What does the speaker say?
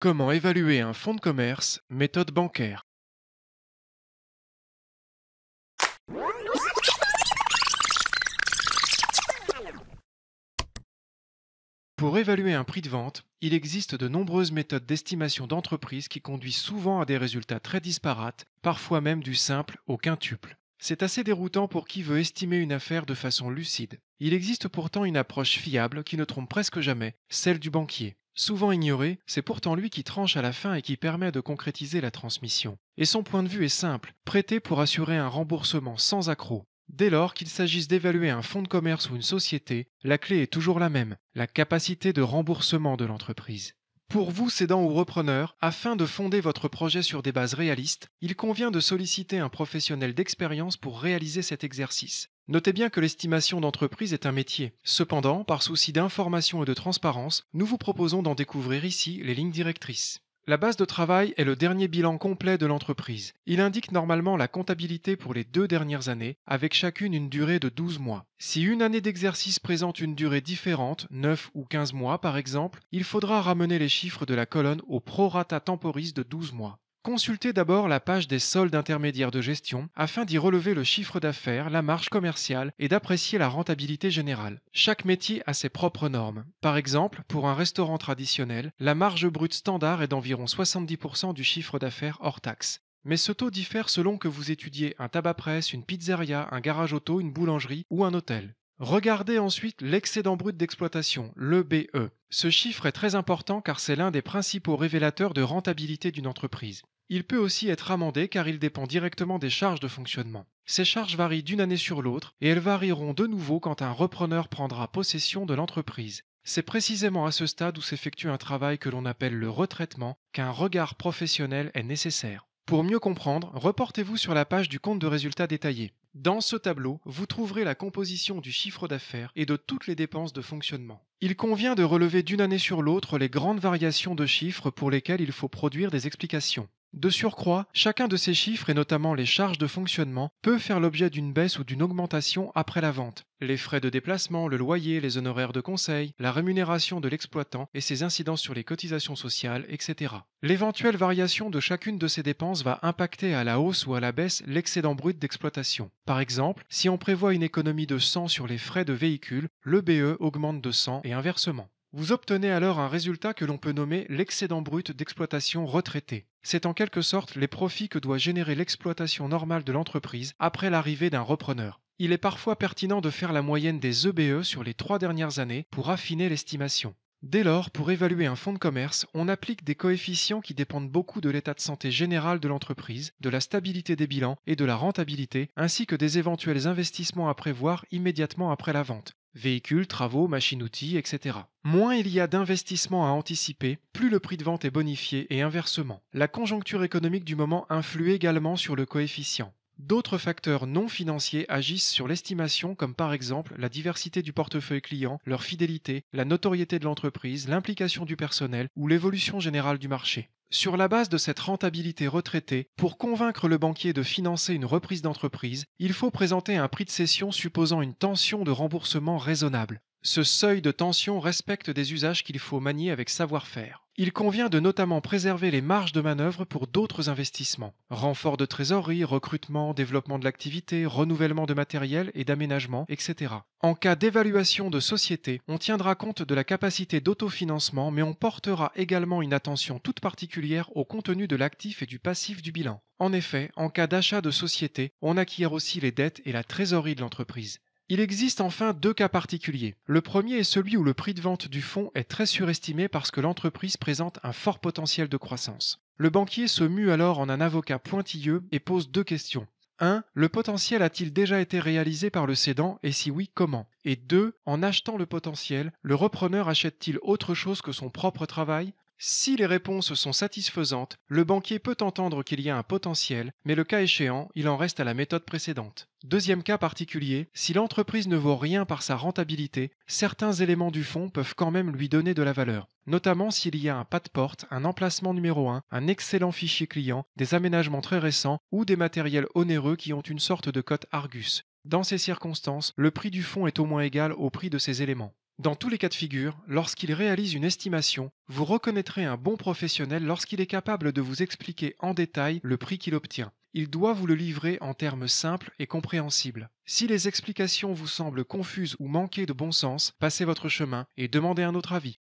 Comment évaluer un fonds de commerce, méthode bancaire? Pour évaluer un prix de vente, il existe de nombreuses méthodes d'estimation d'entreprise qui conduisent souvent à des résultats très disparates, parfois même du simple au quintuple. C'est assez déroutant pour qui veut estimer une affaire de façon lucide. Il existe pourtant une approche fiable qui ne trompe presque jamais, celle du banquier. Souvent ignoré, c'est pourtant lui qui tranche à la fin et qui permet de concrétiser la transmission. Et son point de vue est simple, prêter pour assurer un remboursement sans accroc. Dès lors qu'il s'agisse d'évaluer un fonds de commerce ou une société, la clé est toujours la même, la capacité de remboursement de l'entreprise. Pour vous, cédant ou repreneur, afin de fonder votre projet sur des bases réalistes, il convient de solliciter un professionnel d'expérience pour réaliser cet exercice. Notez bien que l'estimation d'entreprise est un métier. Cependant, par souci d'information et de transparence, nous vous proposons d'en découvrir ici les lignes directrices. La base de travail est le dernier bilan complet de l'entreprise. Il indique normalement la comptabilité pour les 2 dernières années, avec chacune une durée de 12 mois. Si une année d'exercice présente une durée différente, 9 ou 15 mois par exemple, il faudra ramener les chiffres de la colonne au prorata temporis de 12 mois. Consultez d'abord la page des soldes intermédiaires de gestion afin d'y relever le chiffre d'affaires, la marge commerciale et d'apprécier la rentabilité générale. Chaque métier a ses propres normes. Par exemple, pour un restaurant traditionnel, la marge brute standard est d'environ 70% du chiffre d'affaires hors taxe. Mais ce taux diffère selon que vous étudiez un tabac-presse, une pizzeria, un garage auto, une boulangerie ou un hôtel. Regardez ensuite l'excédent brut d'exploitation, l'EBE. Ce chiffre est très important car c'est l'un des principaux révélateurs de rentabilité d'une entreprise. Il peut aussi être amendé car il dépend directement des charges de fonctionnement. Ces charges varient d'une année sur l'autre et elles varieront de nouveau quand un repreneur prendra possession de l'entreprise. C'est précisément à ce stade où s'effectue un travail que l'on appelle le retraitement qu'un regard professionnel est nécessaire. Pour mieux comprendre, reportez-vous sur la page du compte de résultats détaillé. Dans ce tableau, vous trouverez la composition du chiffre d'affaires et de toutes les dépenses de fonctionnement. Il convient de relever d'une année sur l'autre les grandes variations de chiffres pour lesquelles il faut produire des explications. De surcroît, chacun de ces chiffres, et notamment les charges de fonctionnement, peut faire l'objet d'une baisse ou d'une augmentation après la vente. Les frais de déplacement, le loyer, les honoraires de conseil, la rémunération de l'exploitant et ses incidences sur les cotisations sociales, etc. L'éventuelle variation de chacune de ces dépenses va impacter à la hausse ou à la baisse l'excédent brut d'exploitation. Par exemple, si on prévoit une économie de 100 sur les frais de véhicule, le BE augmente de 100 et inversement. Vous obtenez alors un résultat que l'on peut nommer l'excédent brut d'exploitation retraité. C'est en quelque sorte les profits que doit générer l'exploitation normale de l'entreprise après l'arrivée d'un repreneur. Il est parfois pertinent de faire la moyenne des EBE sur les 3 dernières années pour affiner l'estimation. Dès lors, pour évaluer un fonds de commerce, on applique des coefficients qui dépendent beaucoup de l'état de santé général de l'entreprise, de la stabilité des bilans et de la rentabilité, ainsi que des éventuels investissements à prévoir immédiatement après la vente. Véhicules, travaux, machines-outils, etc. Moins il y a d'investissements à anticiper, plus le prix de vente est bonifié et inversement. La conjoncture économique du moment influe également sur le coefficient. D'autres facteurs non financiers agissent sur l'estimation comme par exemple la diversité du portefeuille client, leur fidélité, la notoriété de l'entreprise, l'implication du personnel ou l'évolution générale du marché. Sur la base de cette rentabilité retraitée, pour convaincre le banquier de financer une reprise d'entreprise, il faut présenter un prix de cession supposant une tension de remboursement raisonnable. Ce seuil de tension respecte des usages qu'il faut manier avec savoir-faire. Il convient de notamment préserver les marges de manœuvre pour d'autres investissements. Renfort de trésorerie, recrutement, développement de l'activité, renouvellement de matériel et d'aménagement, etc. En cas d'évaluation de société, on tiendra compte de la capacité d'autofinancement, mais on portera également une attention toute particulière au contenu de l'actif et du passif du bilan. En effet, en cas d'achat de société, on acquiert aussi les dettes et la trésorerie de l'entreprise. Il existe enfin 2 cas particuliers. Le premier est celui où le prix de vente du fonds est très surestimé parce que l'entreprise présente un fort potentiel de croissance. Le banquier se mue alors en un avocat pointilleux et pose 2 questions. 1. Le potentiel a-t-il déjà été réalisé par le cédant et si oui, comment? Et 2. En achetant le potentiel, le repreneur achète-t-il autre chose que son propre travail? Si les réponses sont satisfaisantes, le banquier peut entendre qu'il y a un potentiel, mais le cas échéant, il en reste à la méthode précédente. Deuxième cas particulier, si l'entreprise ne vaut rien par sa rentabilité, certains éléments du fonds peuvent quand même lui donner de la valeur, notamment s'il y a un pas de porte, un emplacement numéro 1, un excellent fichier client, des aménagements très récents ou des matériels onéreux qui ont une sorte de cote Argus. Dans ces circonstances, le prix du fonds est au moins égal au prix de ces éléments. Dans tous les cas de figure, lorsqu'il réalise une estimation, vous reconnaîtrez un bon professionnel lorsqu'il est capable de vous expliquer en détail le prix qu'il obtient. Il doit vous le livrer en termes simples et compréhensibles. Si les explications vous semblent confuses ou manquer de bon sens, passez votre chemin et demandez un autre avis.